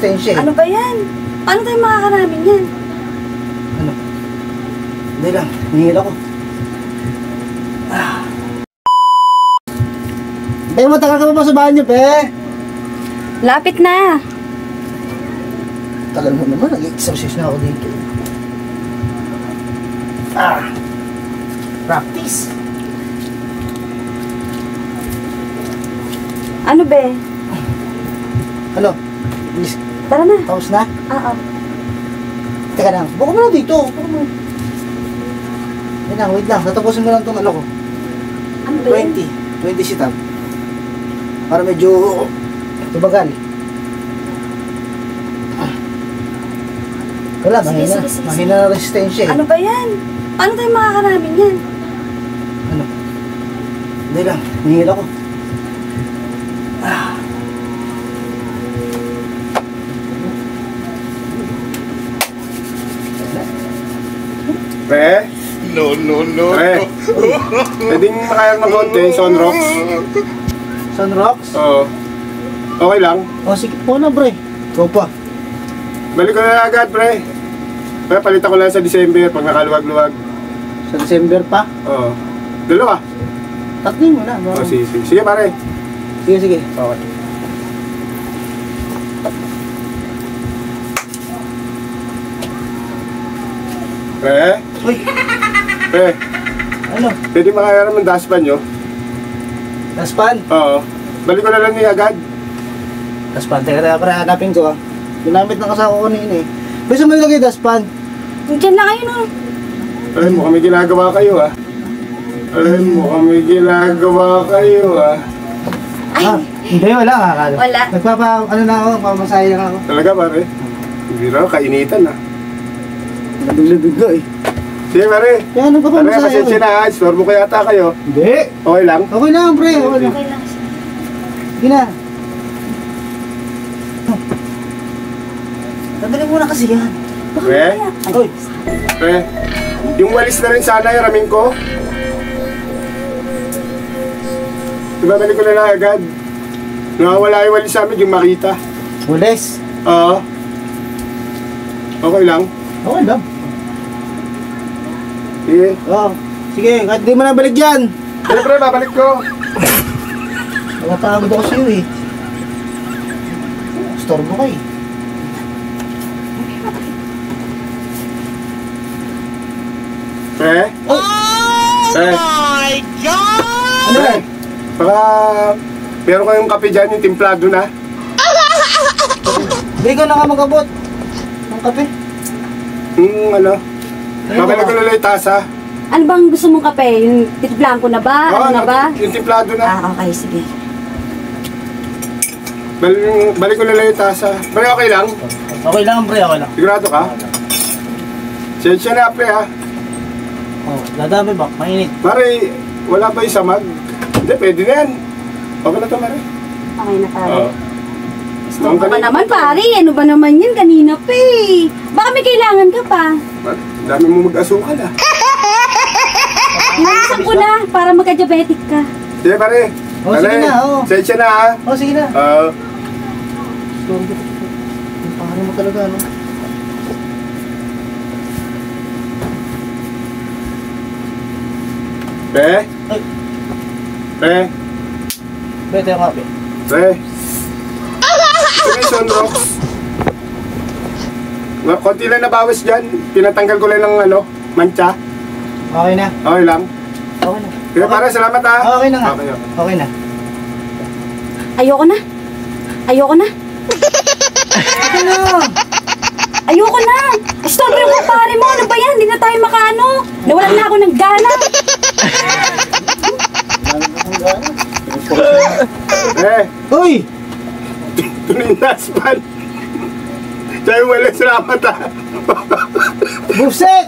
resistensya eh. Ano ba yan? Paano tayo makakaramin yan? Ano? Hindi lang, nihil ako. Be, matagal ka pa ba sa bahay niyo, be? Lapit na. Tagal mo naman, nag-exercise na ako dito. Practice. Ano be? Ano? Please, Tara na. tapos na? Oo. Teka lang, buka mo na dito. Buka mo. Wait lang, tatapusin mo lang itong ano ko. Ano ba yan? 20 sit-up. Para medyo tubagal. Wala, Sige, mahina. sige. Mahina na resistensya eh. Ano ba yan? Paano tayo makakaramin yan? Ano? Hindi lang, nihil ako. Pre? Pre? Pwedeng makayang mag-konti, Sunrocks? Sunrocks? Oo. Okay lang? O sige po na, pre. Go pa. Balik ko na agad, pre. Pre, palitan ko lang sa December pag nakaluwag-luwag. Sa December pa? Oo. Dalawa? Tatlin mo na. Oo, sige. Sige, pare. Sige. Okay. Pre? Uy, Pre? ano? Pwede makayang ng dashpan nyo? Daspan? Oo. Balik ko na lang niya agad. Daspan, teka, pre, hanapin ko ah. Ginamit ng kasama ko kanina eh. Gusto mo ilagay daspan? Diyan lang kayo no. Alam mo, kami ginagawa kayo, ah. Alam mo, kami ginagawa kayo, ah. Hindi, wala nga. Wala. Ano na ako, pamasahe lang ako. Talaga, pare? Hindi raw, kainitan, ah. Nabigla-bigla eh. Sige, pare. Kaya ano ka Pare, pamasahe pasensya na, ah. Store mo kaya ata kayo. Hindi. Okay lang? Okay lang, pre. Okay lang. Okay lang. Sige na. Tandali muna kasi yan. Pre? Uy, Pre? Yung walis na rin sana, yung ramin ko. Diba, balik ko na lang agad. Nakawala yung walis sa amin, yung makita. Walis. Oo. Okay lang? Okay lang. Sige. Oo. Sige, kahit di mo na balik yan. Sige, pre, babalik ko. Nakapagod ako sa'yo eh. Storbo ka eh. Pre? Oh! Pre? Ano Pre? yan? Baka meron kayong kape dyan, yung timplado na. Hindi ka na nga mag-abot. Ang kape. Ano? Babalik ko na lang yung tasa. Ano bang gusto mong kape? Yung titimplaan ko na ba? Ano na ba? Yung timplado na. Okay, sige. Balik ko na lang yung tasa. Pre, okay lang? Okay lang, pre. Okay lang. Sigurado ka? Sensya na, pre, ha? Oh, dadami ba? Mainit. Pare, wala ba yung samag? Hindi, pwede na yan. Okay na to, Mare. Okay na pare. Oo. Ano ba naman pare? Ano ba naman yan? Kanina pa eh. Baka may kailangan ka pa. Dami mo mag-asukal, ah. Inaisang ko na para magka-diabetic ka. Sige, pare. Oh, sige na, oh. Sensya na, ha? Oh, sige na. Oo. Yung pare mo talaga, no? Pre? Ay. Pre? Bete yung kape. Pre? Ito yung Sunrocks. Konti lang nabawas dyan. Pinatanggal ko lang ng mancha. Okay na. Okay lang. Okay na. Sige, pare, salamat, ha? Okay na nga. Okay. Okay na. Ayoko na. Ayoko na. Okay na. Ayoko na. Istorbo yung kumpare mo. Ano ba yan? Hindi na tayo makaano. Nawalan na ako ng gana. Pre? Uy! Ito na yung naspan. Sa'yo wala salamat, ha? Buset!